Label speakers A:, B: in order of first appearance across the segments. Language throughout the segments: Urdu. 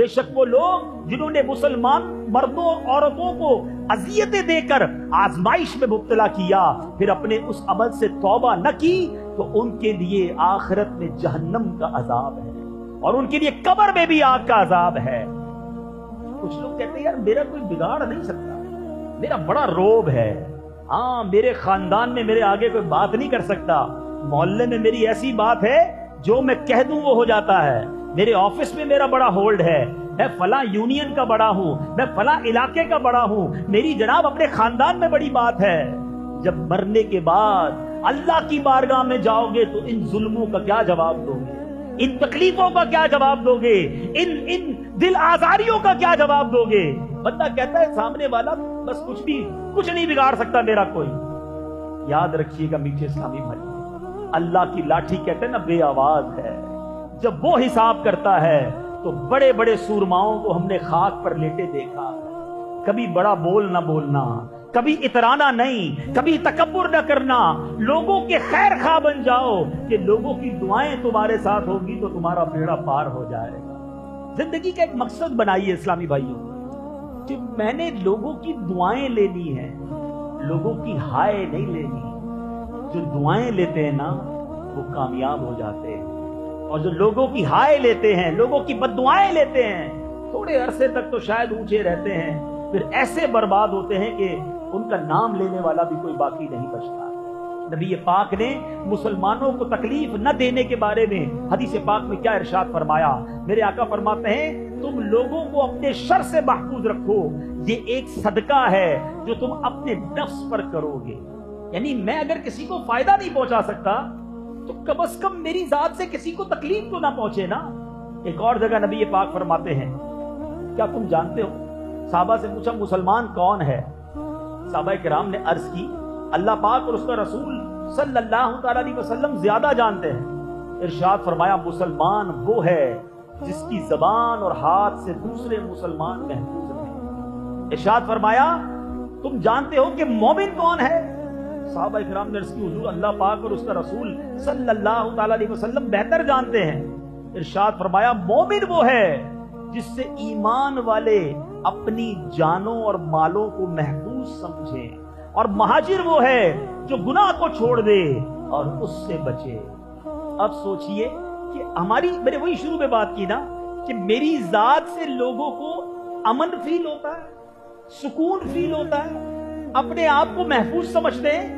A: بے شک وہ لوگ جنہوں نے مسلمان مردوں عورتوں کو اذیتیں دے کر آزمائش میں مبتلا کیا پھر اپنے اس عمل سے توبہ نہ کی تو ان کے لیے آخرت میں جہنم کا عذاب ہے اور ان کے لیے قبر میں بھی آگ کا عذاب ہے۔ کچھ لوگ کہتے ہیں یار میرا کوئی بگاڑ نہیں سکتا، میرا بڑا روب ہے، ہاں میرے خاندان میں میرے آگے کوئی بات نہیں کر سکتا، محلے میں میری ایسی بات ہے جو میں کہہ دوں وہ ہو جاتا ہے، میرے آفس میں میرا بڑا ہولڈ ہے، میں فلاں یونین کا بڑا ہوں، میں فلاں علاقے کا بڑا ہوں، میری جناب اپنے خاندان میں بڑی بات ہے۔ جب مرنے کے بعد اللہ کی بارگاہ میں جاؤ گے تو ان ظلموں کا کیا جواب دو گے، ان تکلیفوں کا کیا جواب دو گے، ان دل آزاریوں کا کیا جواب دو گے؟ بندہ کہتا ہے سامنے والا بس کچھ نہیں بگاڑ سکتا میرا کوئی۔ یاد رکھیے گا میٹھے اسلامی بھائی، اللہ کی لاٹھی کہتے ہیں نا بے آواز ہے، جب وہ حساب کرتا ہے تو بڑے بڑے سورماؤں کو ہم نے خاک پر لیٹے دیکھا، کبھی بڑا بول نہ بولنا، کبھی اترانا نہیں، کبھی تکبر نہ کرنا، لوگوں کے خیر خواہ بن جاؤ کہ لوگوں کی دعائیں تمہارے ساتھ ہوگی تو تمہارا بیڑا پار ہو جائے گا۔ زندگی کا ایک مقصد بنائیے اسلامی بھائیوں کہ میں نے لوگوں کی دعائیں لینی ہیں، لوگوں کی ہائے نہیں لینی۔ جو دعائیں لیتے ہیں نا وہ کامیاب ہو جاتے ہیں، اور جو لوگوں کی ہائے لیتے ہیں، لوگوں کی بد دعائیں لیتے ہیں، تھوڑے عرصے تک تو شاید اونچے رہتے ہیں، پھر ایسے برباد ہوتے ہیں کہ ان کا نام لینے والا بھی کوئی باقی نہیں بچتا۔ نبی پاک نے مسلمانوں کو تکلیف نہ دینے کے بارے میں حدیث پاک میں کیا ارشاد فرمایا؟ میرے آقا فرماتے ہیں تم لوگوں کو اپنے شر سے محفوظ رکھو، یہ ایک صدقہ ہے جو تم اپنے نفس پر کرو گے۔ یعنی میں اگر کسی کو فائدہ نہیں پہنچا سکتا تو کم از کم میری ذات سے کسی کو تکلیف تو نہ پہنچے نا۔ ایک اور جگہ نبی پاک فرماتے ہیں، کیا تم جانتے ہو؟ صحابہ سے پوچھا مسلمان کون ہے؟ صحابہ کرام نے عرض کی اللہ پاک اور اس کا رسول صلی اللہ تعالی علیہ وسلم زیادہ جانتے ہیں۔ ارشاد فرمایا مسلمان وہ ہے جس کی زبان اور ہاتھ سے دوسرے مسلمان محفوظ رہیں۔ ارشاد فرمایا تم جانتے ہو کہ مومن کون ہے؟ صحابہ کرام نے عرض کی حضور اللہ پاک اور اس کا رسول صلی اللہ تعالی علیہ وسلم بہتر جانتے ہیں۔ ارشاد فرمایا مومن وہ ہے جس سے ایمان والے اپنی جانوں اور مالوں کو محفوظ سمجھیں، اور مہاجر وہ ہے جو گناہ کو چھوڑ دے اور اس سے بچے۔ اب سوچئے کہ میں نے وہی شروع میں بات کی نا کہ میری ذات سے لوگوں کو امن فیل ہوتا ہے، سکون فیل ہوتا ہے، اپنے آپ کو محفوظ سمجھتے ہیں،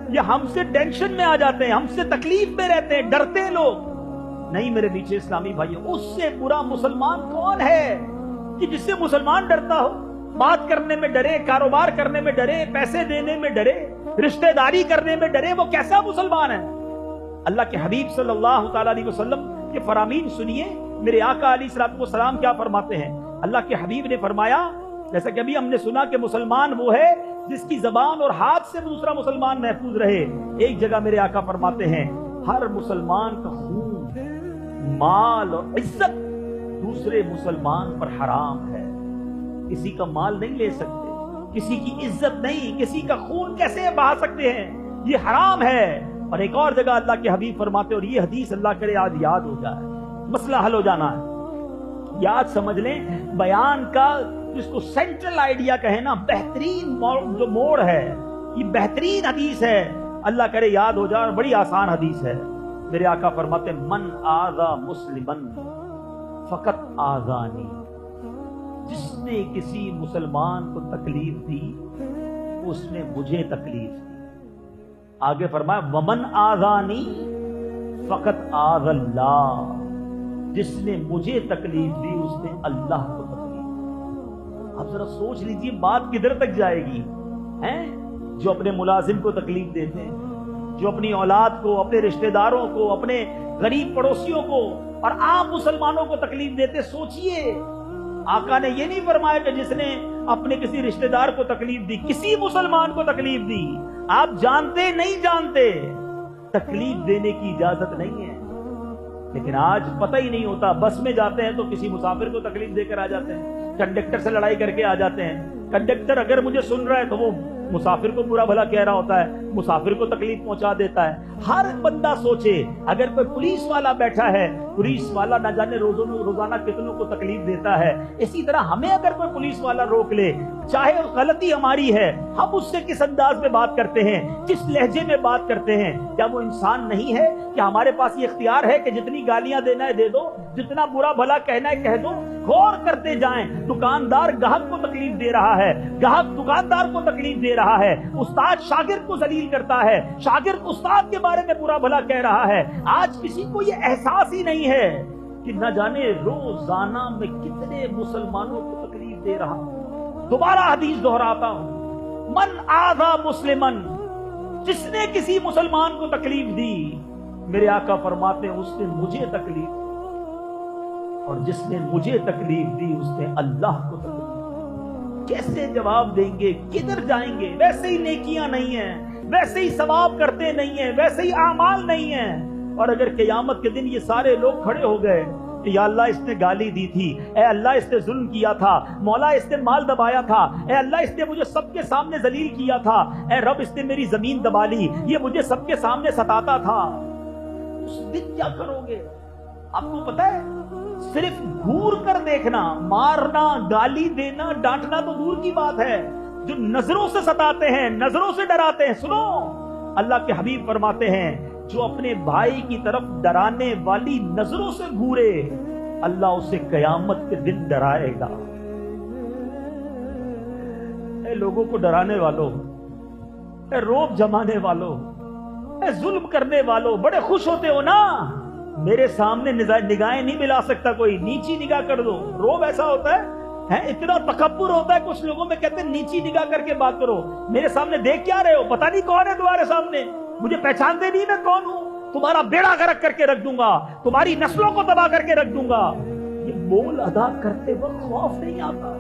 A: یا ہم سے ٹینشن میں آ جاتے ہیں، ہم سے تکلیف میں رہتے ہیں، ڈرتے ہیں لوگ؟ نہیں میرے نیچے اسلامی بھائیوں، اس سے برا مسلمان کون ہے کہ جس سے مسلمان ڈرتا ہو؟ بات کرنے میں ڈرے، کاروبار کرنے میں ڈرے، پیسے دینے میں ڈرے، رشتہ داری کرنے میں ڈرے، وہ کیسا مسلمان ہے؟ اللہ کے حبیب صلی اللہ تعالی علیہ وسلم کے فرامین سنیے، میرے آقا علیہ الصلوۃ والسلام کیا فرماتے ہیں۔ اللہ کے حبیب نے فرمایا، جیسا کہ ابھی ہم نے سنا کہ مسلمان وہ ہے جس کی زبان اور ہاتھ سے دوسرا مسلمان محفوظ رہے۔ ایک جگہ میرے آقا فرماتے ہیں ہر مسلمان کا خون، مال اور عزت دوسرے مسلمان پر حرام ہے۔ کسی کا مال نہیں لے سکتے، کسی کی عزت نہیں، کسی کا خون کیسے بہا سکتے ہیں، یہ حرام ہے۔ اور ایک اور جگہ اللہ کے حبیب فرماتے، اور یہ حدیث اللہ کرے آج یاد ہو جائے، مسئلہ حل ہو جانا ہے، یاد سمجھ لیں، بیان کا جس کو سینٹرل آئیڈیا کہیں نا، بہترین جو موڑ ہے، یہ بہترین حدیث ہے، اللہ کرے یاد ہو جائے، اور بڑی آسان حدیث ہے۔ میرے آقا فرماتے من آذا مسلمن فقط آذانی، جس نے کسی مسلمان کو تکلیف دی اس نے مجھے تکلیف دی۔ آگے فرمایا ومن آذانی فقط آذ اللہ، جس نے مجھے تکلیف دی اس نے اللہ کو تکلیف دی۔ اب ذرا سوچ لیجئے بات کدھر تک جائے گی؟ جو اپنے ملازم کو تکلیف دیتے ہیں، جو اپنی اولاد کو، اپنے رشتہ داروں کو، اپنے غریب پڑوسیوں کو اور عام مسلمانوں کو تکلیف دیتے، سوچئے آقا نے یہ نہیں فرمایا کہ جس نے اپنے کسی رشتہ دار کو تکلیف دی، کسی مسلمان کو تکلیف دی، آپ جانتے نہیں جانتے، تکلیف دینے کی اجازت نہیں ہے۔ لیکن آج پتہ ہی نہیں ہوتا، بس میں جاتے ہیں تو کسی مسافر کو تکلیف دے کر آ جاتے ہیں، کنڈکٹر سے لڑائی کر کے آ جاتے ہیں، کنڈکٹر اگر مجھے سن رہا ہے تو وہ مسافر کو برا بھلا کہہ رہا ہوتا ہے، مسافر کو تکلیف پہنچا دیتا ہے۔ ہر بندہ سوچے اگر کوئی پولیس والا بیٹھا ہے، پولیس والا نہ جانے روزانہ کتنوں کو تکلیف دیتا ہے، اسی طرح ہمیں اگر کوئی پولیس والا روک لے، چاہے غلطی ہماری ہے، ہم اس سے کس انداز میں بات کرتے ہیں، کس لہجے میں بات کرتے ہیں؟ کیا وہ انسان نہیں ہے؟ کیا ہمارے پاس یہ اختیار ہے کہ جتنی گالیاں دینا ہے دے دو، جتنا برا بھلا کہنا ہے کہہ دو؟ غور کرتے جائیں، دکاندار گاہک کو تکلیف دے رہا ہے، گاہک دکاندار کو تکلیف دے رہا ہے، استاد شاگرد کو ذلیل کرتا ہے، شاگرد استاد کے بارے میں برا بھلا کہہ رہا ہے۔ آج کسی کو یہ احساس ہی نہیں ہے کہ نہ جانے روزانہ میں کتنے مسلمانوں کو تکلیف دے رہا ہوں۔ دوبارہ حدیث دہراتا ہوں، من آذا مسلمن، جس نے کسی مسلمان کو تکلیف دی، میرے آقا فرماتے ہیں اس نے مجھے تکلیف دی، اور جس نے مجھے تکلیف دی اس نے اللہ کو تکلیف دی۔ کیسے جواب دیں گے؟ کدھر جائیں گے؟ ویسے ہی نیکیاں نہیں ہیں، ویسے ہی ثواب کرتے نہیں ہیں، ویسے ہی اعمال نہیں ہیں۔ اور اگر قیامت کے دن یہ سارے لوگ کھڑے ہو گئے کہ یا اللہ اس نے گالی دی تھی، اے اللہ اس نے ظلم کیا تھا، مولا اس نے مال دبایا تھا، اے اللہ اس نے مجھے سب کے سامنے ذلیل کیا تھا، اے رب اس نے میری زمین دبا لی، یہ مجھے سب کے سامنے ستاتا تھا، اس دن کیا کرو گے؟ آپ کو پتا ہے، صرف گھور کر دیکھنا، مارنا، گالی دینا، ڈانٹنا تو دور کی بات ہے، جو نظروں سے ستاتے ہیں، نظروں سے ڈراتے ہیں۔ سنو، اللہ کے حبیب فرماتے ہیں جو اپنے بھائی کی طرف ڈرانے والی نظروں سے گھورے، اللہ اسے قیامت کے دن ڈرائے گا۔ اے لوگوں کو ڈرانے والوں، اے روب جمانے والوں، اے ظلم کرنے والوں، بڑے خوش ہوتے ہو نا؟ میرے سامنے نگاہیں نہیں ملا سکتا کوئی، نیچی نگاہ کر دو۔ روب ایسا ہوتا ہے، اتنا تکبر ہوتا ہے، کچھ لوگوں میں کہتے ہیں نیچی نگاہ کر کے بات کرو۔ میرے سامنے دیکھ کیا رہے ہو؟ پتہ نہیں کون ہے تمہارے سامنے، مجھے پہچانتے نہیں میں کون ہوں، تمہارا بیڑا غرق کر کے رکھ دوں گا، تمہاری نسلوں کو تباہ کر کے رکھ دوں گا۔ یہ بول ادا کرتے وقت خوف نہیں آتا؟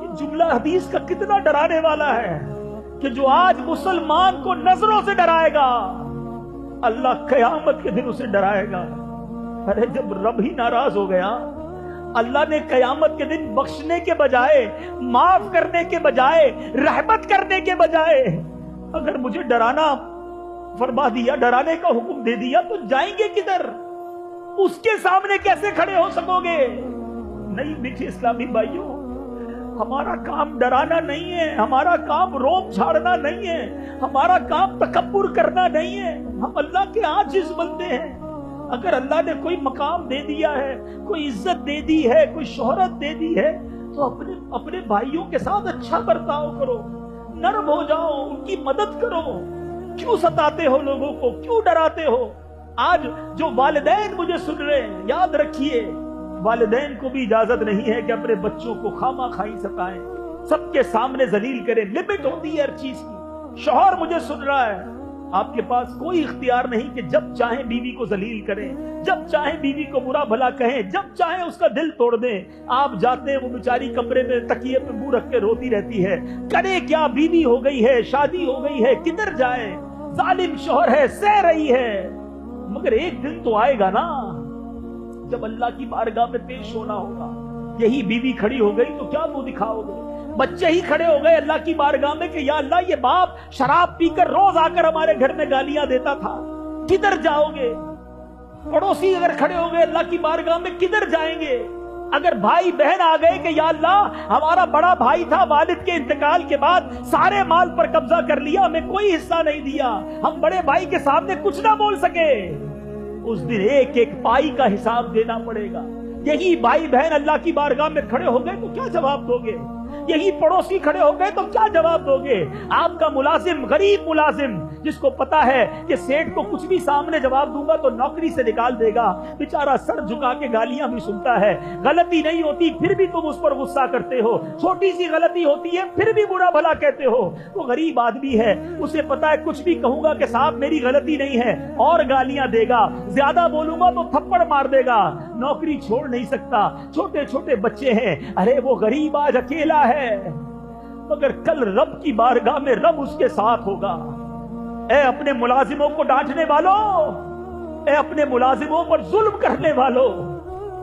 A: یہ جملہ حدیث کا کتنا ڈرانے والا ہے کہ جو آج مسلمان کو نظروں سے ڈرائے گا، اللہ قیامت کے دن اسے ڈرائے گا۔ ارے جب رب ہی ناراض ہو گیا، اللہ نے قیامت کے دن بخشنے کے بجائے، معاف کرنے کے بجائے، رحمت کرنے کے بجائے اگر مجھے ڈرانا فرما دیا، ڈرانے کا حکم دے دیا، تو جائیں گے کدھر؟ اس کے سامنے کیسے کھڑے ہو سکو گے؟ نہیں میٹھے اسلامی بھائیوں، ہمارا کام ڈرانا نہیں ہے، ہمارا کام روب جھاڑنا نہیں ہے، ہمارا کام تکبر کرنا نہیں ہے۔ ہم اللہ کے عاجز بندے ہیں۔ اگر اللہ نے کوئی مقام دے دیا ہے، کوئی عزت دے دی ہے، کوئی شہرت دے دی ہے، تو اپنے بھائیوں کے ساتھ اچھا برتاؤ کرو، نرم ہو جاؤ، ان کی مدد کرو۔ کیوں ستاتے ہو لوگوں کو؟ کیوں ڈراتے ہو؟ آج جو والدین مجھے سن رہے ہیں، یاد رکھیے، والدین کو بھی اجازت نہیں ہے کہ اپنے بچوں کو خامہ خواہی ستائیں، سب کے سامنے ذلیل کریں۔ لمٹ ہوتی ہے ہر چیز کی۔ شوہر مجھے سن رہا ہے، آپ کے پاس کوئی اختیار نہیں کہ جب چاہیں بیوی کو ذلیل کریں، جب چاہیں بیوی کو برا بھلا کہیں، جب چاہیں اس کا دل توڑ دیں۔ آپ جاتے ہیں، وہ بیچاری کمرے میں تکیے پہ منہ رکھ کے روتی رہتی ہے، کرے کیا؟ بیوی ہو گئی ہے، شادی ہو گئی ہے، کدھر جائے؟ ظالم شوہر ہے، سہ رہی ہے۔ مگر ایک دن تو آئے گا نا جب اللہ کی بارگاہ میں پیش ہونا ہوگا۔ یہی بیوی کھڑی ہو گئی تو کیا منہ دکھاؤ گے؟ بچے ہی کھڑے ہو گئے اللہ کی بارگاہ میں کہ یا اللہ یہ باپ شراب پی کر روز آ کر ہمارے گھر میں گالیاں دیتا تھا، کدھر جاؤ گے؟ پڑوسی اگر کھڑے ہو گئے اللہ کی بارگاہ میں، کدھر جائیں گے؟ اگر بھائی بہن آ گئے کہ یا اللہ ہمارا بڑا بھائی تھا، والد کے انتقال کے بعد سارے مال پر قبضہ کر لیا، ہمیں کوئی حصہ نہیں دیا، ہم بڑے بھائی کے سامنے کچھ نہ بول سکے، اس دن ایک ایک پائی کا حساب دینا پڑے گا۔ یہی بھائی بہن اللہ کی بارگاہ میں کھڑے ہو گئے تو کیا جواب دو گے؟ یہی پڑوسی کھڑے ہو گئے تو کیا جواب دو گے؟ آپ کا ملازم، غریب ملازم جس کو پتا ہے کہ سیٹ کو کچھ بھی سامنے جواب دوں گا تو نوکری سے نکال دے گا، بیچارہ سر جھکا کے گالیاں بھی سنتا ہے، غلطی نہیں ہوتی پھر بھی تم اس پر غصہ کرتے ہو، چھوٹی سی غلطی ہوتی ہے پھر بھی برا بھلا کہتے ہو۔ وہ غریب آدمی ہے، اسے پتا ہے کچھ بھی کہوں گا کہ صاحب میری غلطی نہیں ہے، اور گالیاں دے گا، زیادہ بولوں گا تو تھپڑ مار دے گا، نوکری چھوڑ نہیں سکتا، چھوٹے چھوٹے بچے ہیں۔ ارے وہ غریب آج اکیلا ہے، مگر کل رب کی بارگاہ میں رب اس کے ساتھ ہوگا۔ اے اپنے ملازموں کو ڈانٹنے والوں، اے اپنے ملازموں پر ظلم کرنے والوں،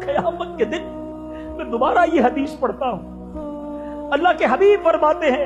A: قیامت کے دن میں دوبارہ یہ حدیث پڑھتا ہوں، اللہ کے حبیب فرماتے ہیں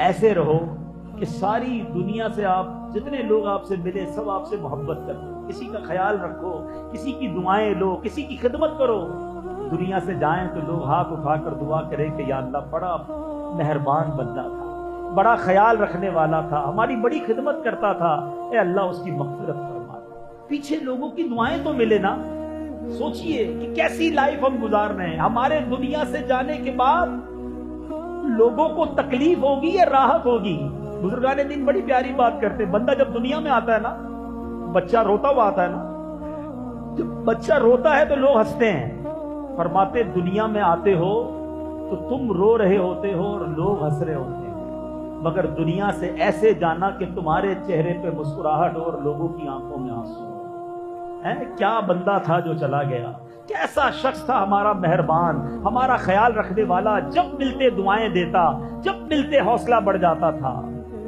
A: ایسے رہو کہ ساری دنیا سے آپ جتنے لوگ آپ سے ملے سب آپ سے محبت کرو، کسی کا خیال رکھو، کسی کی دعائیں لو، کسی کی خدمت کرو۔ دنیا سے جائیں تو لوگ ہاتھ اٹھا کر دعا کریں کہ یا اللہ بڑا مہربان بندہ تھا، بڑا خیال رکھنے والا تھا، ہماری بڑی خدمت کرتا تھا، اے اللہ اس کی مغفرت فرما۔ پیچھے لوگوں کی دعائیں تو ملے نا۔ سوچئے کہ کیسی لائف ہم گزار رہے ہیں۔ ہمارے دنیا سے جانے کے بعد لوگوں کو تکلیف ہوگی یا راحت ہوگی؟ بزرگان دین بڑی پیاری بات کرتے ہیں، بندہ جب دنیا میں آتا ہے نا، بچہ روتا ہوا آتا ہے نا، جب بچہ روتا ہے تو لوگ ہنستے ہیں، فرماتے دنیا میں آتے ہو تو تم رو رہے ہوتے ہو اور لوگ ہنس رہے ہوتے ہیں، مگر دنیا سے ایسے جانا کہ تمہارے چہرے پہ مسکراہٹ ہو اور لوگوں کی آنکھوں میں آنسو ہے۔ کیا بندہ تھا جو چلا گیا، کیسا شخص تھا ہمارا مہربان، ہمارا خیال رکھنے والا، جب ملتے دعائیں دیتا، جب ملتے حوصلہ بڑھ جاتا تھا،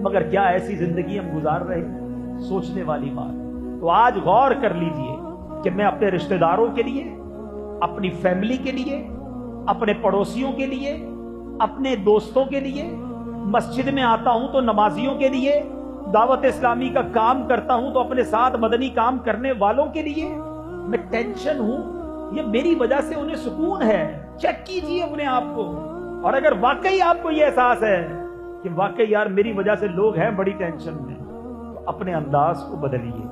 A: مگر کیا ایسی زندگی ہم گزار رہے ہیں؟ سوچنے والی بات۔ تو آج غور کر لیجئے کہ میں اپنے رشتہ داروں کے لیے، اپنی فیملی کے لیے، اپنے پڑوسیوں کے لیے، اپنے دوستوں کے لیے، مسجد میں آتا ہوں تو نمازیوں کے لیے، دعوت اسلامی کا کام کرتا ہوں تو اپنے ساتھ مدنی کام کرنے والوں کے لیے میں ٹینشن ہوں، یہ میری وجہ سے انہیں سکون ہے؟ چیک کیجئے اپنے آپ کو، اور اگر واقعی آپ کو یہ احساس ہے کہ واقعی یار میری وجہ سے لوگ ہیں بڑی ٹینشن میں، تو اپنے انداز کو بدلیے،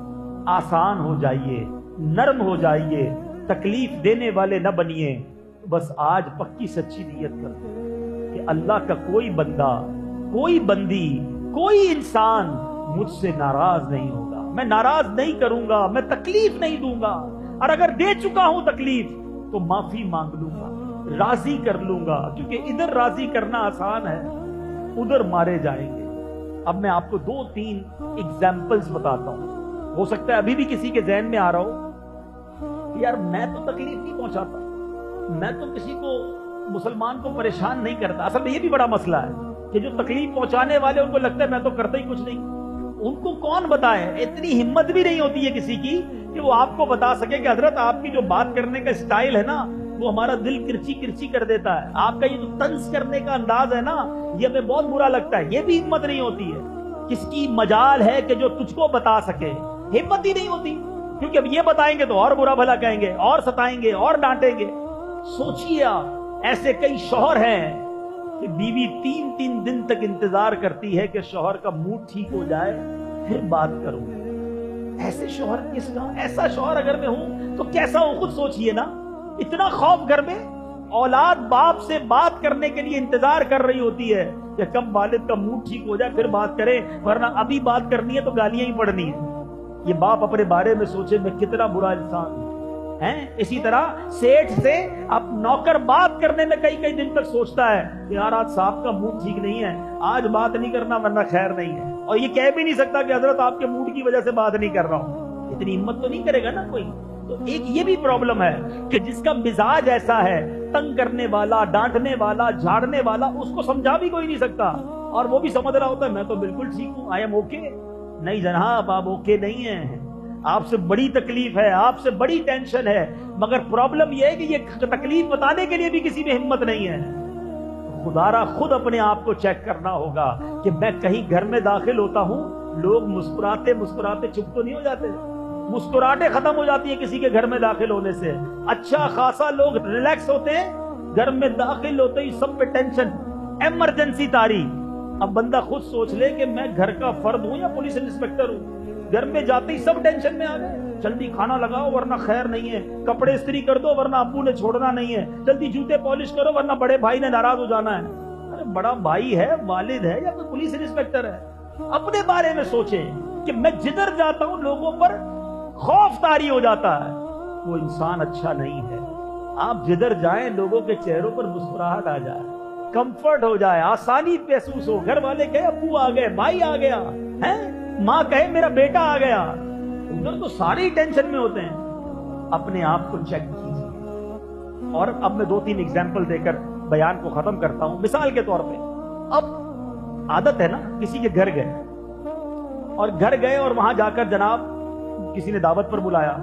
A: آسان ہو جائیے، نرم ہو جائیے، تکلیف دینے والے نہ بنیے۔ بس آج پکی سچی نیت کر کہ اللہ کا کوئی بندہ، کوئی بندی، کوئی انسان مجھ سے ناراض نہیں ہوگا، میں ناراض نہیں کروں گا، میں تکلیف نہیں دوں گا، اور اگر دے چکا ہوں تکلیف تو معافی مانگ لوں گا، راضی کر لوں گا، کیونکہ ادھر راضی کرنا آسان ہے، ادھر مارے جائیں گے۔ اب میں آپ کو 2-3 ایگزامپلز بتاتا ہوں، ہو سکتا ہے ابھی بھی کسی کے ذہن میں آ رہا ہو کہ یار میں تو تکلیف نہیں پہنچاتا، میں تو کسی کو مسلمان کو پریشان نہیں کرتا۔ اصل میں یہ بھی بڑا مسئلہ ہے کہ جو تکلیف پہنچانے والے ان کو لگتا ہے میں تو کرتا ہی کچھ نہیں۔ ان کو کون بتائے؟ اتنی ہمت بھی نہیں ہوتی ہے کسی کی کہ وہ آپ کو بتا سکے کہ حضرت آپ کی جو بات کرنے کا سٹائل ہے نا وہ ہمارا دل کرچی کرچی کر دیتا ہے، آپ کا یہ جو طنز کرنے کا انداز ہے نا یہ ہمیں بہت برا لگتا ہے۔ یہ بھی ہمت نہیں ہوتی ہے۔ کس کی مجال ہے کہ جو تجھ کو بتا سکے؟ ہمت ہی نہیں ہوتی، کیونکہ اب یہ بتائیں گے تو اور برا بھلا کہیں گے، اور ستائیں گے، اور ڈانٹیں گے۔ سوچئے آپ، ایسے کئی شوہر ہیں کہ بیوی 3 دن تک انتظار کرتی ہے کہ شوہر کا موڈ ٹھیک ہو جائے پھر بات کروں۔ ایسے شوہر کس کا؟ ایسا شوہر اگر میں ہوں تو کیسا ہوں خود سوچئے نا۔ اتنا خوف گھر میں، اولاد باپ سے بات کرنے کے لیے انتظار کر رہی ہوتی ہے کہ کب والد کا موڈ ٹھیک ہو جائے پھر بات کرے، ورنہ ابھی بات کرنی ہے تو گالیاں ہی پڑنی ہیں۔ یہ باپ اپنے بارے میں سوچے میں کتنا برا انسان ہوں۔ اسی طرح سیٹھ سے اب نوکر بات کرنے میں کئی دن تک سوچتا ہے کہ یار آج صاحب کا موڈ ٹھیک نہیں ہے، آج بات نہیں کرنا ورنہ خیر نہیں ہے، اور یہ کہہ بھی نہیں سکتا کہ حضرت آپ کے موڈ کی وجہ سے بات نہیں کر رہا ہوں۔ اتنی ہمت تو نہیں کرے گا نا کوئی۔ تو ایک یہ بھی پرابلم ہے کہ جس کا مزاج ایسا ہے، تنگ کرنے والا، ڈانٹنے والا، جھاڑنے والا، اس کو سمجھا بھی کوئی نہیں سکتا، اور وہ بھی سمجھ رہا ہوتا ہے میں تو بالکل ٹھیک ہوں، آئی ایم اوکے۔ نہیں جناب، آپ اوکے نہیں ہیں، آپ سے بڑی تکلیف ہے، آپ سے بڑی ٹینشن ہے، مگر پرابلم یہ ہے کہ یہ تکلیف بتانے کے لیے بھی کسی میں ہمت نہیں ہے۔ خدا را خود اپنے آپ کو چیک کرنا ہوگا کہ میں کہیں گھر میں داخل ہوتا ہوں، لوگ مسکراتے مسکراتے چپ تو نہیں ہو جاتے؟ مسکراہٹیں ختم ہو جاتی ہیں کسی کے گھر میں داخل ہونے سے، اچھا خاصا لوگ ریلیکس ہوتے ہیں، گھر میں داخل ہوتے ہی سب پہ ٹینشن، ایمرجنسی طاری۔ اب بندہ خود سوچ لے کہ میں گھر کا فرد ہوں یا پولیس انسپیکٹر ہوں، گھر میں جاتے ہی سب ٹینشن میں آ گئے، جلدی کھانا لگاؤ ورنہ خیر نہیں ہے، کپڑے استری کر دو ورنہ ابو نے چھوڑنا نہیں ہے، جلدی جوتے پالش کرو ورنہ بڑے بھائی نے ناراض ہو جانا ہے۔ ارے بڑا بھائی ہے، والد ہے، یا کوئی پولیس انسپیکٹر ہے؟ اپنے بارے میں سوچیں کہ میں جدھر جاتا ہوں لوگوں پر خوف طاری ہو جاتا ہے، وہ انسان اچھا نہیں ہے۔ آپ جدھر جائیں لوگوں کے چہروں پر مسکراہٹ آ جائے، کمفرٹ ہو جائے، آسانی محسوس ہو، گھر والے کہے ابو آ گئے، بھائی آ گیا ہے، ماں کہے میرا بیٹا آ گیا، ادھر تو سارے ٹینشن میں ہوتے ہیں۔ اپنے آپ کو چیک کیجیے۔ اور اب میں 2-3 ایگزامپل دے کر بیان کو ختم کرتا ہوں۔ مثال کے طور پہ اب عادت ہے نا، کسی کے گھر گئے اور وہاں جا کر جناب کسی نے دعوت پر بلایا،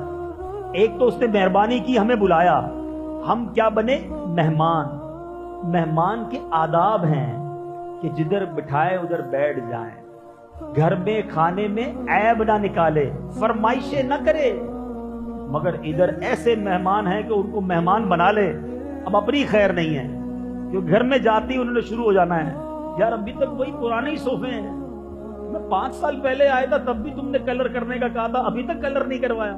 A: ایک تو اس نے مہربانی کی ہمیں بلایا، ہم کیا بنے؟ مہمان۔ مہمان کے آداب ہیں کہ جدھر بٹھائے ادھر بیٹھ جائیں، گھر میں کھانے میں عیب نہ نکالے، فرمائشیں نہ کرے، مگر ادھر ایسے مہمان ہیں کہ ان کو مہمان بنا لے، اب اپنی خیر نہیں ہے، جو گھر میں جاتی انہوں نے شروع ہو جانا ہے، یار ابھی تک وہی پرانے ہی صوفے ہیں، میں 5 سال پہلے آیا تھا تب بھی تم نے کلر کرنے کا کہا تھا، ابھی تک کلر نہیں کروایا،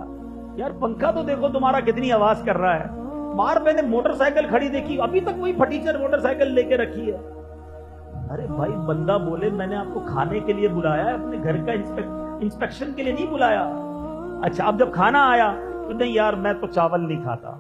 A: یار پنکھا تو دیکھو تمہارا کتنی آواز کر رہا ہے، باہر میں نے موٹر سائیکل کھڑی دیکھی ابھی تک وہی پھٹیچر موٹر سائیکل لے کے رکھی ہے۔ ارے بھائی بندہ بولے میں نے آپ کو کھانے کے لیے بلایا ہے، اپنے گھر کا انسپیکشن کے لیے نہیں بلایا۔ اچھا اب جب کھانا آیا تو نہیں یار میں تو چاول نہیں کھاتا،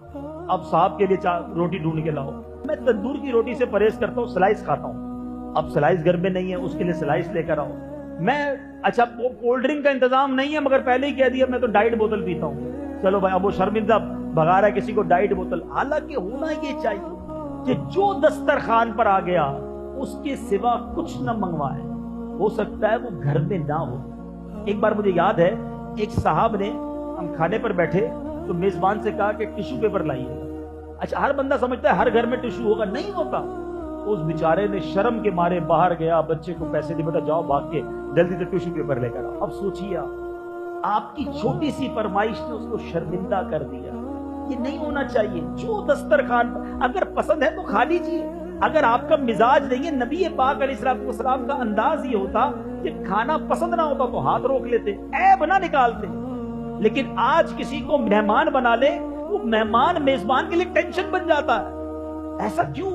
A: اب صاحب کے لیے روٹی ڈھونڈ کے لاؤ، میں تندور کی روٹی سے پرہیز کرتا ہوں، سلائس کھاتا ہوں، اب سلائس گھر میں نہیں ہے اس کے لیے سلائس لے کر آؤ، میں اچھا کولڈ ڈرنک کا انتظام نہیں ہے مگر پہلے ہی کہہ دیا میں تو ڈائٹ بوتل پیتا ہوں، چلو بھائی اب وہ شرمندہ بھگا رہا ہے کسی کو ڈائٹ بوتل، حالانکہ ہونا یہ چاہیے کہ جو دسترخوان پر آ گیا اس کے سوا کچھ نہ منگوائے، ہو سکتا ہے وہ گھر میں نہ ہو۔ ایک بار مجھے یاد ہے ایک صاحب نے، ہم کھانے پر بیٹھے تو میزبان سے کہا کہ ٹیشو پیپر لائیے، اچھا ہر بندہ سمجھتا ہے ہر گھر میں ٹیشو ہوگا، نہیں ہوتا، اس بیچارے نے شرم کے مارے باہر گیا، بچے کو پیسے دے بیٹا جاؤ بھاگ کے جلدی سے ٹیشو پیپر لے کر آؤ۔ اب سوچیے آپ کی چھوٹی سی فرمائش نے اس کو شرمندہ کر دیا، یہ نہیں ہونا چاہیے۔ جو دسترخوان اگر پسند ہے تو کھا لیجیے، اگر آپ کا مزاج نہیں ہے، نبی پاک علیہ السلام کا انداز یہ ہوتا کہ کھانا پسند نہ ہوتا تو ہاتھ روک لیتے، عیب نہ نکالتے، لیکن آج کسی کو مہمان بنا لے وہ مہمان میزبان کے لیے ٹینشن بن جاتا ہے، ایسا کیوں؟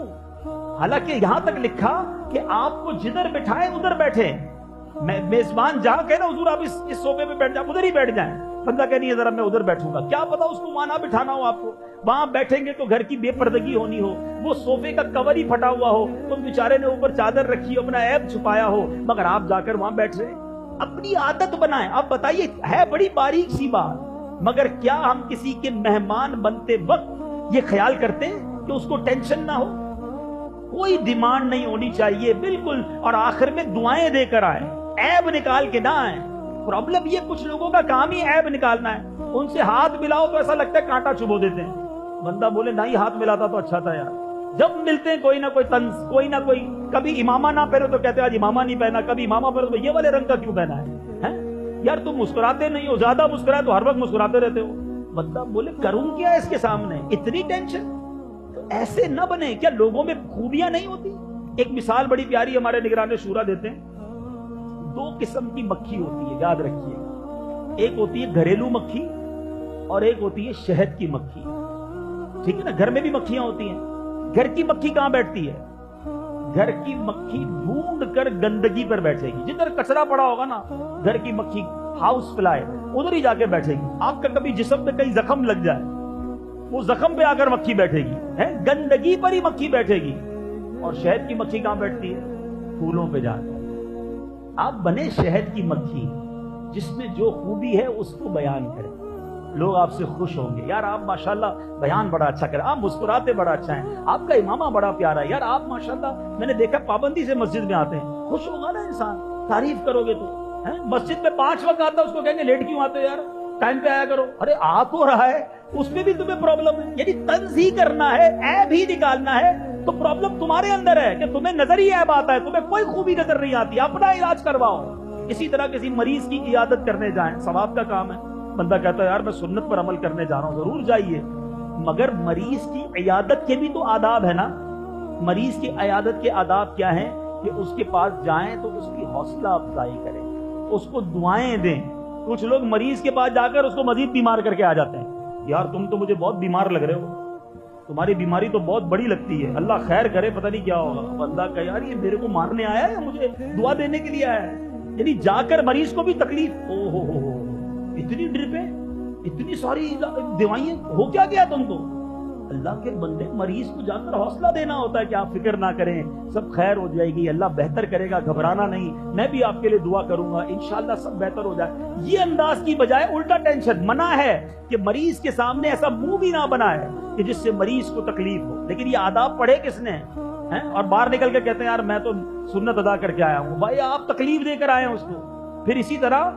A: حالانکہ یہاں تک لکھا کہ آپ کو جدھر بٹھائے ادھر بیٹھے، میزبان جہاں کہے نا حضور آپ اس صوفے پہ بیٹھ جائیں ادھر ہی بیٹھ جائیں، بندہ کہ نہیں ہے ذرا میں ادھر بیٹھوں گا، کیا پتا اس کو وہاں نہ بٹھانا ہو، آپ کو وہاں بیٹھیں گے تو گھر کی بے پردگی ہونی ہو، وہ صوفے کا کور ہی پھٹا ہوا ہو، تو بیچارے نے اوپر چادر رکھی ہو، اپنا عیب چھپایا ہو، مگر آپ جا کر وہاں بیٹھ رہے۔ اپنی عادت بنائیں۔ آپ بتائیے ہے بڑی باریک سی بات، مگر کیا ہم کسی کے مہمان بنتے وقت یہ خیال کرتے ہیں کہ اس کو ٹینشن نہ ہو؟ کوئی ڈیمانڈ نہیں ہونی چاہیے بالکل، اور آخر میں دعائیں دے کر آئیں، عیب نکال کے نہ آئیں۔ پرابلم یہ کچھ لوگوں کا کام ہی عیب نکالنا ہے، ان سے ہاتھ ملاؤ تو ایسا لگتا ہے کانٹا چبھو دیتے ہیں، بندہ بولے نہ ہی ہاتھ ملاتا تو اچھا تھا یار۔ جب ملتے ہیں کوئی نہ کوئی طنز، کوئی نہ کوئی، کبھی امامہ نہ پہنو تو کہتے ہیں آج امامہ نہیں پہنا، کبھی امامہ پہنو تو یہ والے رنگ کا کیوں پہنا ہے؟ یار تم مسکراتے نہیں ہو، زیادہ مسکرائے تو ہر وقت مسکراتے رہتے ہو، بندہ بولے کروں کیا اس کے سامنے، اتنی ٹینشن؟ تو ایسے نہ بنے۔ کیا لوگوں میں خوبیاں نہیں ہوتی؟ ایک مثال بڑی پیاری ہمارے نگران شورا دیتے ہیں، 2 قسم کی مکھی ہوتی ہے، یاد رکھیے، ایک ہوتی ہے گھریلو مکھی اور ایک ہوتی ہے شہد کی مکھی، ٹھیک ہے نا؟ گھر میں بھی مکھیاں ہوتی ہیں، گھر کی مکھی کہاں بیٹھتی ہے؟ گھر کی مکھی ڈھونڈ کر گندگی پر بیٹھے گی، جدھر کچرا پڑا ہوگا نا گھر کی مکھی ہاؤس فلائی ادھر ہی جا کے بیٹھے گی۔ آپ کا کبھی جسم پہ کہیں زخم لگ جائے وہ زخم پہ آ کر مکھی بیٹھے گی، گندگی پر ہی مکھی بیٹھے گی۔ اور شہد کی مکھی کہاں بیٹھتی ہے؟ پھولوں پہ جا کر۔ آپ بنے شہد کی مکھی، جس میں جو خوبی ہے اس کو بیان کریں، لوگ آپ سے خوش ہوں گے، یار آپ ماشاءاللہ بیان بڑا اچھا کریں، آپ مسکراتے بڑا اچھا ہیں، آپ کا امامہ بڑا پیارا ہے، یار آپ ماشاءاللہ میں نے دیکھا پابندی سے مسجد میں آتے ہیں، خوش ہوگا نا انسان، تعریف کرو گے تو۔ مسجد میں 5 وقت آتا ہے، اس کو کہیں گے لیٹ کیوں آتے ہو یار، ٹائم پہ آیا کرو، ارے آ تو رہا ہے اس میں بھی تمہیں پرابلم ہے، یعنی طنز ہی کرنا ہے، عیب ہی نکالنا ہے، تو پرابلم تمہارے اندر ہے کہ تمہیں نظر ہی عیب آتا ہے، تمہیں کوئی خوبی نظر نہیں آتی، اپنا علاج کرواؤ۔ اسی طرح کسی مریض کی عیادت کرنے جائیں، ثواب کا کام ہے، بندہ کہتا ہے یار میں سنت پر عمل کرنے جا رہا ہوں، ضرور جائیے، مگر مریض کی عیادت کے بھی تو آداب ہے نا۔ مریض کی عیادت کے آداب کیا ہیں؟ کہ اس کے پاس جائیں تو اس کی حوصلہ افزائی کریں، اس کو دعائیں دیں۔ کچھ لوگ مریض کے پاس جا کر اس کو مزید بیمار کر کے آ جاتے ہیں، یار تم تو مجھے بہت بیمار لگ رہے ہو، تمہاری بیماری تو بہت بڑی لگتی ہے، اللہ خیر کرے پتہ نہیں کیا ہوگا۔ بندہ کہے یار یہ میرے کو مارنے آیا ہے یا مجھے دعا دینے کے لیے آیا ہے؟ یعنی جا کر مریض کو بھی تکلیف، او ہو اتنی ڈرپیں، اتنی ساری دوائیں، ہو کیا گیا تم کو؟ اللہ کے بندے مریض کو جا کر حوصلہ دینا ہوتا ہے کہ آپ فکر نہ کریں، سب خیر ہو جائے گی، اللہ بہتر کرے گا، گھبرانا نہیں، میں بھی آپ کے لیے دعا کروں گا، انشاءاللہ سب بہتر ہو جائے۔ یہ انداز کی بجائے الٹا ٹینشن، منع ہے کہ مریض کے سامنے ایسا منہ بھی نہ بنائے کہ جس سے مریض کو تکلیف ہو۔ لیکن یہ آداب پڑھے کس نے؟ اور باہر نکل کے کہتے ہیں یار میں تو سنت ادا کر کے آیا ہوں، بھائی آپ تکلیف دے کر آئے ہیں اس کو۔ پھر اسی طرح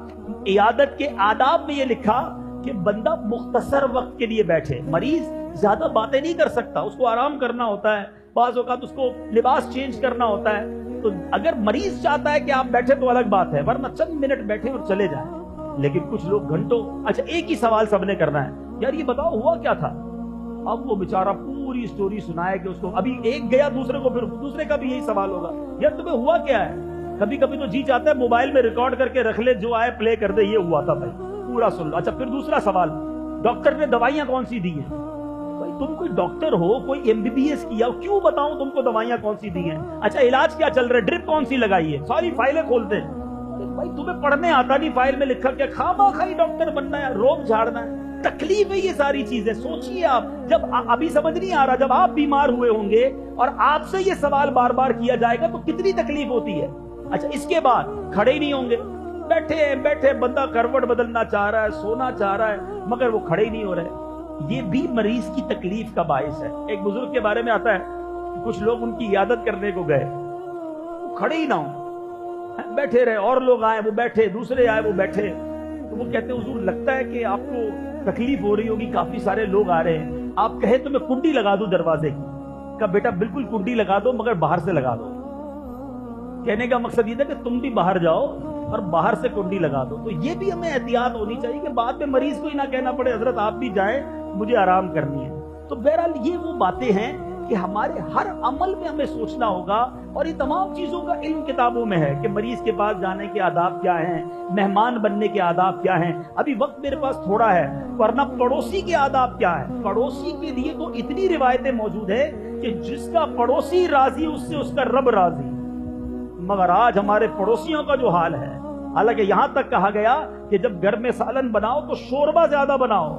A: عیادت کے آداب میں یہ لکھا کہ بندہ مختصر وقت کے لیے بیٹھے، مریض زیادہ باتیں نہیں کر سکتا، اس کو آرام کرنا ہوتا ہے، بعض اوقات اس کو لباس چینج کرنا ہوتا ہے، تو اگر مریض چاہتا ہے کہ آپ بیٹھے تو الگ بات ہے، ورنہ چند منٹ بیٹھے اور چلے جائیں. لیکن کچھ لوگ گھنٹوں. اچھا ایک ہی سوال سب نے کرنا ہے، یار یہ بتاؤ ہوا کیا تھا؟ اب وہ بیچارہ پوری سٹوری سنائے کہ اس کو ابھی ایک گیا دوسرے کو، پھر دوسرے کا بھی یہی سوال ہوگا، یار تمہیں ہوا کیا ہے؟ کبھی کبھی تو جی چاہتا ہے موبائل میں ریکارڈ کر کے رکھ لے، جو آئے پلے کر دے، یہ ہوا تھا بھائی پورا سن لو. اچھا پھر دوسرا سوال، ڈاکٹر نے دوائیاں کون سی دی ہیں؟ بھائی تم کوئی ڈاکٹر ہو، کوئی MBBS کیا، کیوں بتاؤں تم کو دوائیاں کون سی دی ہیں؟ اچھا علاج کیا چل رہا ہے، ڈرپ کون سی لگائی ہے؟ ساری فائلیں کھولتے ہیں. بھائی تمہیں پڑھنے آتا نہیں، فائل میں لکھا کیا، خامخواہ ڈاکٹر بننا ہے، روب جھاڑنا ہے. تکلیف ہے یہ ساری چیزیں. سوچئے آپ، جب ابھی سمجھ نہیں آ رہا، جب آپ بیمار ہوئے ہوں گے اور آپ سے یہ سوال بار بار کیا جائے گا تو کتنی تکلیف ہوتی ہے. اچھا اس کے بعد کھڑے ہی نہیں ہوں گے، بیٹھے بندہ کروٹ بدلنا چاہ رہا ہے، سونا چاہ رہا ہے، مگر وہ کھڑے ہی نہیں ہو رہے. یہ بھی مریض کی تکلیف کا باعث ہے. ایک بزرگ کے بارے میں آتا ہے، کچھ لوگ ان کی عیادت کرنے کو گئے، وہ کھڑے ہی نہ ہوں، بیٹھے رہے، اور لوگ آئے وہ بیٹھے، دوسرے آئے وہ بیٹھے. تو وہ کہتے ہیں حضور لگتا ہے کہ آپ کو تکلیف ہو رہی ہوگی، کافی سارے لوگ آ رہے ہیں، آپ کہیں تو میں کنڈی لگا دوں دروازے کی. کہا بیٹا بالکل کنڈی لگا دو، مگر باہر سے لگا دو. کہنے کا مقصد یہ تھا کہ تم بھی باہر جاؤ اور باہر سے کنڈی لگا دو. تو یہ بھی ہمیں احتیاط ہونی چاہیے کہ بعد میں مریض کو ہی نہ کہنا پڑے حضرت آپ بھی جائیں، مجھے آرام کرنی ہے. تو بہرحال یہ وہ باتیں ہیں کہ ہمارے ہر عمل میں ہمیں سوچنا ہوگا، اور یہ تمام چیزوں کا علم کتابوں میں ہے کہ مریض کے پاس جانے کے آداب کیا ہیں، مہمان بننے کے آداب کیا ہیں. ابھی وقت میرے پاس تھوڑا ہے، ورنہ پڑوسی کے آداب کیا ہیں. پڑوسی کے لیے تو اتنی روایتیں موجود ہیں کہ جس کا پڑوسی راضی اس سے اس کا رب راضی. مگر آج ہمارے پڑوسیوں کا جو حال ہے، حالانکہ یہاں تک کہا گیا کہ جب گھر میں سالن بناؤ تو شوربہ زیادہ بناؤ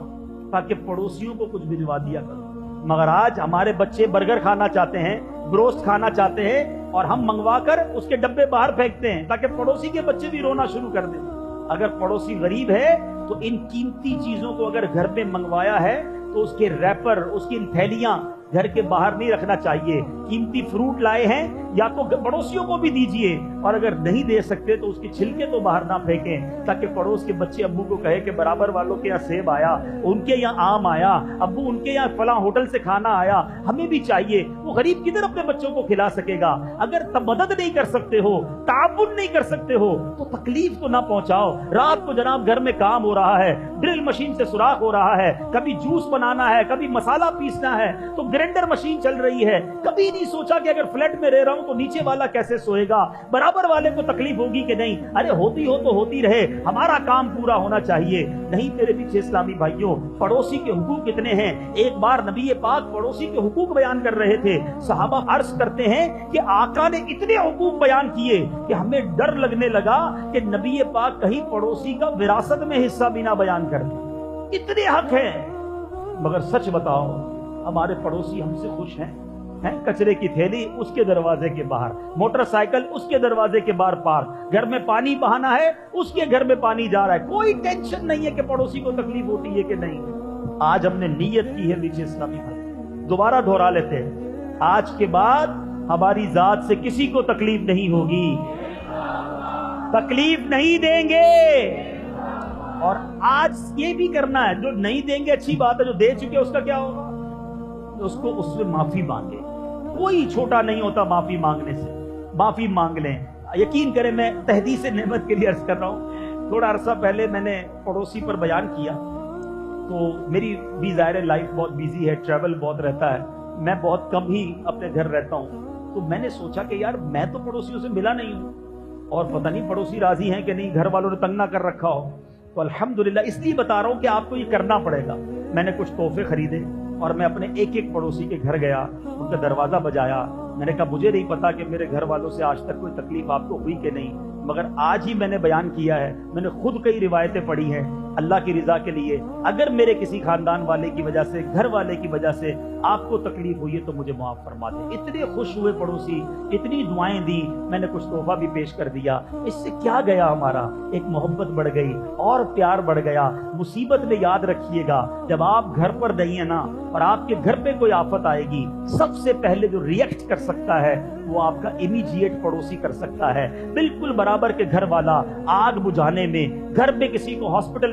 A: تاکہ پڑوسیوں کو کچھ بھجوا دیا کرو. مگر آج ہمارے بچے برگر کھانا چاہتے ہیں، بروسٹ کھانا چاہتے ہیں، اور ہم منگوا کر اس کے ڈبے باہر پھینکتے ہیں تاکہ پڑوسی کے بچے بھی رونا شروع کر دیں. اگر پڑوسی غریب ہے تو ان قیمتی چیزوں کو اگر گھر میں منگوایا ہے تو اس کے ریپر، اس کی تھیلیاں گھر کے باہر نہیں رکھنا چاہیے. قیمتی فروٹ لائے ہیں یا تو پڑوسیوں کو بھی دیجیے، اور اگر نہیں دے سکتے تو اس کے چھلکے تو باہر نہ پھینکیں تاکہ پڑوس کے بچے ابو کو کہے کہ برابر والوں کے یہاں سیب آیا، ان کے یہاں آم آیا، ابو ان کے یہاں فلاں ہوٹل سے کھانا آیا، ہمیں بھی چاہیے. وہ غریب کدھر اپنے بچوں کو کھلا سکے گا؟ اگر مدد نہیں کر سکتے ہو، تعاون نہیں کر سکتے ہو تو تکلیف تو نہ پہنچاؤ. رات کو جناب گھر میں کام ہو رہا ہے، ڈرل مشین سے سوراخ ہو رہا ہے، کبھی جوس بنانا ہے، کبھی مسالہ پیسنا ہے تو گرینڈر مشین چل رہی ہے. کبھی نہیں سوچا کہ اگر فلیٹ میں رہ رہا ہوں تو نیچے والا کیسے سوئے گا، برابر والے کو تکلیف ہوگی کہ نہیں. ارے ہوتی ہو تو ہوتی رہے، ہمارا کام پورا ہونا چاہیے. نہیں میرے پیچھے اسلامی بھائیوں، پڑوسی کے حقوق کتنے ہیں. ایک بار نبی پاک پڑوسی کے حقوق بیان کر رہے تھے، صحابہ عرض کرتے ہیں کہ آقا نے اتنے حقوق بیان کیے کہ ہمیں ڈر لگنے لگا کہ نبی پاک کہیں پڑوسی کا وراثت میں حصہ بھی نہ بیان کر دیں. اتنے حق ہیں. مگر سچ بتاؤ ہمارے پڑوسی ہم سے خوش ہیں؟ کچرے کی تھیلی اس کے دروازے کے باہر، موٹر سائیکل اس کے دروازے کے باہر پارک، گھر میں پانی بہانا ہے اس کے گھر میں پانی جا رہا ہے، کوئی ٹینشن نہیں ہے کہ پڑوسی کو تکلیف ہوتی ہے کہ نہیں. آج ہم نے نیت کی ہے نیچے اسلامی بھائی، دوبارہ دہرا لیتے ہیں، آج کے بعد ہماری ذات سے کسی کو تکلیف نہیں ہوگی، تکلیف نہیں دیں گے. اور آج یہ بھی کرنا ہے، جو نہیں دیں گے اچھی بات ہے، جو دے چکے اس کا کیا ہوگا؟ اس کو اس سے معافی مانگے. کوئی چھوٹا نہیں ہوتا معافی مانگنے سے، معافی مانگ لیں. یقین کریں میں تحدیث نعمت کے لیے عرض کر رہا ہوں، تھوڑا عرصہ پہلے میں نے پڑوسی پر بیان کیا تو میری بھی ظاہر لائف بہت بیزی ہے، ٹریول بہت رہتا ہے، میں بہت کم ہی اپنے گھر رہتا ہوں. تو میں نے سوچا کہ یار میں تو پڑوسیوں سے ملا نہیں ہوں، اور پتہ نہیں پڑوسی راضی ہیں کہ نہیں، گھر والوں نے تنگ نہ کر رکھا ہو. تو الحمدللہ اس لیے بتا رہا ہوں کہ آپ کو یہ کرنا پڑے گا. میں نے کچھ تحفے خریدے اور میں اپنے ایک ایک پڑوسی کے گھر گیا، ان کا دروازہ بجایا. میں نے کہا مجھے نہیں پتا کہ میرے گھر والوں سے آج تک کوئی تکلیف آپ کو ہوئی کہ نہیں، مگر آج ہی میں نے بیان کیا ہے. میں نے خود کئی روایتیں پڑھی ہیں اللہ کی رضا کے لیے. اگر میرے کسی خاندان والے کی وجہ سے، گھر والے کی وجہ سے آپ کو تکلیف ہوئی ہے تو مجھے معاف فرما دیں. اتنے خوش ہوئے پڑوسی، اتنی دعائیں دی، میں نے کچھ تحفہ بھی پیش کر دیا. اس سے کیا گیا ہمارا؟ ایک محبت بڑھ گئی اور پیار بڑھ گیا. مصیبت میں یاد رکھیے گا جب آپ گھر پر نہیں ہیں نا اور آپ کے گھر پہ کوئی آفت آئے گی، سب سے پہلے جو ریئیکٹ کر سکتا ہے وہ آپ کا امیجیٹ پڑوسی کر سکتا ہے. بالکل برابر کے گھر والا آگ بجھانے میں، گھر پہ کسی کو ہاسپٹل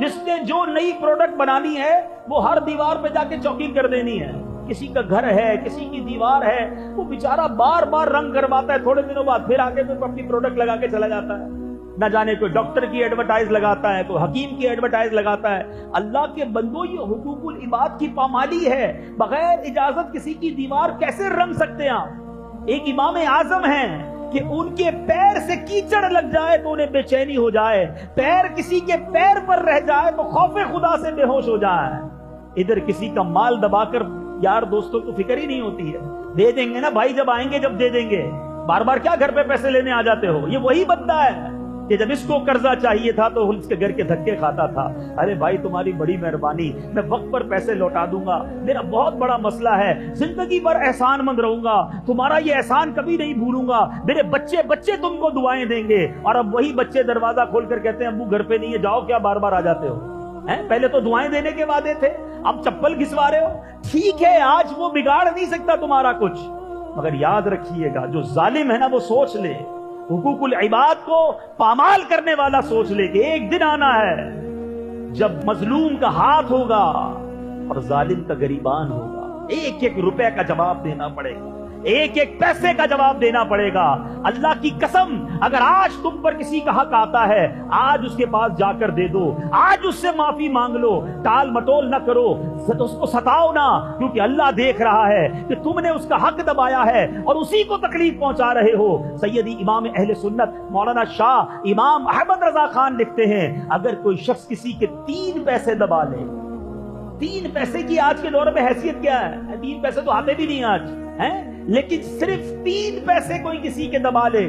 A: جس نے جو نئی پروڈکٹ بنانی ہے وہ ہر دیوار پہ جا کے چوکنگ کر دینی ہے. کسی کا گھر ہے, کسی کی دیوار ہے, وہ بیچارہ بار بار رنگ کرواتا ہے, تھوڑے دنوں بعد پھر آگے کوئی اپنی پروڈکٹ لگا کے چلا جاتا ہے. نہ جانے کوئی ڈاکٹر کی ایڈورٹائز لگاتا ہے, کوئی حکیم کی ایڈورٹائز لگاتا ہے. اللہ کے بندو, یہ حقوق العباد کی پامالی ہے. بغیر اجازت کسی کی دیوار کیسے رنگ سکتے ہیں آپ؟ ایک امام اعظم ہیں کہ ان کے پیر سے کیچڑ لگ جائے تو انہیں بے چینی ہو جائے, پیر کسی کے پیر پر رہ جائے تو خوف خدا سے بے ہوش ہو جائے. ادھر کسی کا مال دبا کر یار دوستوں کو فکر ہی نہیں ہوتی ہے. دے دیں گے نا بھائی, جب آئیں گے جب دے دیں گے. بار بار کیا گھر پہ پیسے لینے آ جاتے ہو؟ یہ وہی بندہ ہے کہ جب اس کو قرضہ چاہیے تھا تو اس کے گھر کے دھکے کھاتا تھا. ارے بھائی تمہاری بڑی مہربانی, میں وقت پر پیسے لوٹا دوں گا, میرا بہت بڑا مسئلہ ہے, زندگی بھر احسان مند رہوں گا, تمہارا یہ احسان کبھی نہیں بھولوں گا, میرے بچے بچے تم کو دعائیں دیں گے. اور اب وہی بچے دروازہ کھول کر کہتے ہیں ابو گھر پہ نہیں ہے, جاؤ, کیا بار بار آ جاتے ہو؟ پہلے تو دعائیں دینے کے وعدے تھے, اب چپل گھسوا رہے ہو. ٹھیک ہے, آج وہ بگاڑ نہیں سکتا تمہارا کچھ, مگر یاد رکھیے گا جو ظالم ہے نا وہ سوچ لے, حقوق العباد کو پامال کرنے والا سوچ لے کہ ایک دن آنا ہے جب مظلوم کا ہاتھ ہوگا اور ظالم کا گریبان ہوگا. ایک ایک روپے کا جواب دینا پڑے گا, ایک ایک پیسے کا جواب دینا پڑے گا. اللہ کی قسم, اگر آج تم پر کسی کا حق آتا ہے, آج اس کے پاس جا کر دے دو, آج اس سے معافی مانگ لو, ٹال مٹول نہ کرو, اس کو ستاؤ نہ, کیونکہ اللہ دیکھ رہا ہے کہ تم نے اس کا حق دبایا ہے اور اسی کو تکلیف پہنچا رہے ہو. سیدی امام اہل سنت مولانا شاہ امام احمد رضا خان لکھتے ہیں, اگر کوئی شخص کسی کے 3 پیسے دبا لے, 3 پیسے کی آج کے دور میں حیثیت کیا ہے؟ 3 پیسے تو آتے بھی نہیں آج ہیں, لیکن صرف 3 پیسے کوئی کسی کے دبا لے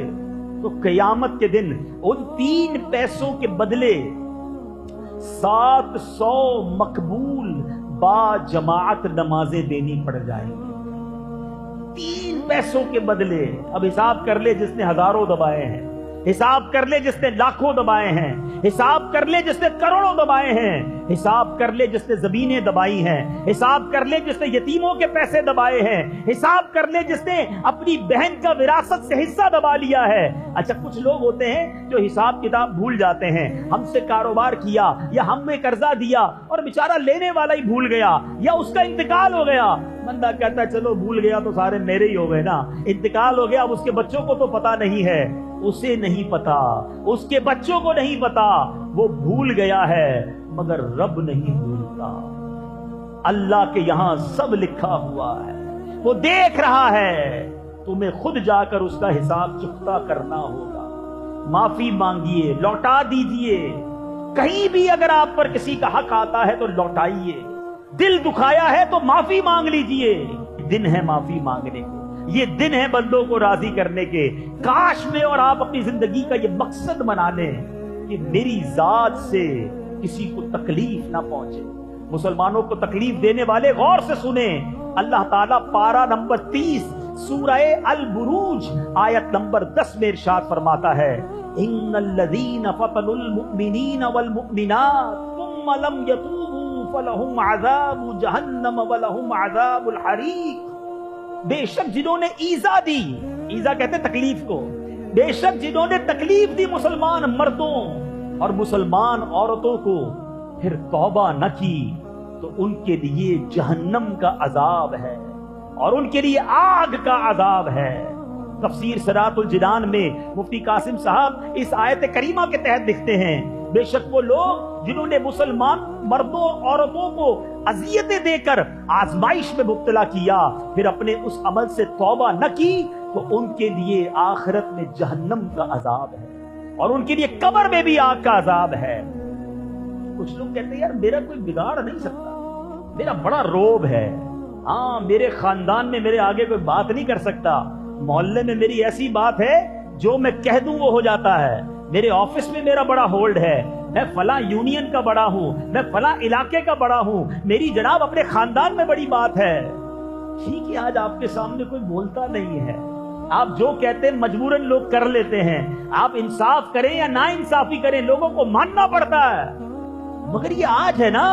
A: تو قیامت کے دن ان 3 پیسوں کے بدلے 700 مقبول با جماعت نمازیں دینی پڑ جائیں گی. 3 پیسوں کے بدلے. اب حساب کر لے جس نے ہزاروں دبائے ہیں, حساب کر لے جس نے لاکھوں دبائے ہیں, حساب کر لے جس نے کروڑوں دبائے ہیں, حساب کر لے جس نے زمینیں دبائی ہیں, حساب کر لے جس نے یتیموں کے پیسے دبائے ہیں, حساب کر لے جس نے اپنی بہن کا وراثت سے حصہ دبا لیا ہے. اچھا, کچھ لوگ ہوتے ہیں جو حساب کتاب بھول جاتے ہیں. ہم سے کاروبار کیا یا ہم نے قرضہ دیا اور بیچارہ لینے والا ہی بھول گیا یا اس کا انتقال ہو گیا. بندہ کہتا ہے چلو بھول گیا تو سارے میرے ہی ہو گئے نا, انتقال ہو گیا, اب اس کے بچوں کو تو پتا نہیں ہے, اسے نہیں پتا, اس کے بچوں کو نہیں پتا, وہ بھول گیا ہے مگر رب نہیں بھولتا. اللہ کے یہاں سب لکھا ہوا ہے, وہ دیکھ رہا ہے, تمہیں خود جا کر اس کا حساب چکتا کرنا ہوگا. معافی مانگیے, لوٹا دیجئے. کہیں بھی اگر آپ پر کسی کا حق آتا ہے تو لوٹائیے, دل دکھایا ہے تو معافی مانگ لیجئے. دن ہے معافی مانگنے کو, یہ دن ہے بندوں کو راضی کرنے کے. کاش میں اور آپ اپنی زندگی کا یہ مقصد بنا لیں کہ میری ذات سے کسی کو تکلیف نہ پہنچے. مسلمانوں کو تکلیف دینے والے غور سے سنیں. اللہ تعالیٰ پارہ نمبر 30 سورہ البروج آیت نمبر 10 میں ارشاد فرماتا ہے, ان الذین فتنوا المؤمنین والمؤمنات ثم لم یتوبوا فلہم عذاب جہنم ولہم عذاب الحریق. بے شک جنہوں نے ایذا دی, ایذا کہتے تکلیف کو, بے شک جنہوں نے تکلیف دی مسلمان مردوں اور مسلمان عورتوں کو, پھر توبہ نہ کی تو ان کے لیے جہنم کا عذاب ہے اور ان کے لیے آگ کا عذاب ہے. تفسیر صراط الجنان میں مفتی قاسم صاحب اس آیت کریمہ کے تحت لکھتے ہیں, بے شک وہ لوگ جنہوں نے مسلمان مردوں عورتوں کو اذیتیں دے کر آزمائش میں مبتلا کیا, پھر اپنے اس عمل سے توبہ نہ کی تو ان کے لیے آخرت میں جہنم کا عذاب ہے اور ان کے لیے قبر میں بھی آگ کا عذاب ہے. کچھ لوگ کہتے ہیں یار میرا کوئی بگاڑ نہیں سکتا, میرا بڑا روب ہے, ہاں میرے خاندان میں میرے آگے کوئی بات نہیں کر سکتا, محلے میں میری ایسی بات ہے جو میں کہہ دوں وہ ہو جاتا ہے, میرے آفس میں میرا بڑا ہولڈ ہے, میں فلاں یونین کا بڑا ہوں, میں فلاں علاقے کا بڑا ہوں, میری جناب اپنے خاندان میں بڑی بات ہے. ٹھیک ہے, آج آپ کے سامنے کوئی بولتا نہیں ہے, آپ جو کہتے ہیں مجبوراً لوگ کر لیتے ہیں, آپ انصاف کریں یا نا انصافی کریں لوگوں کو ماننا پڑتا ہے. مگر یہ آج ہے نا,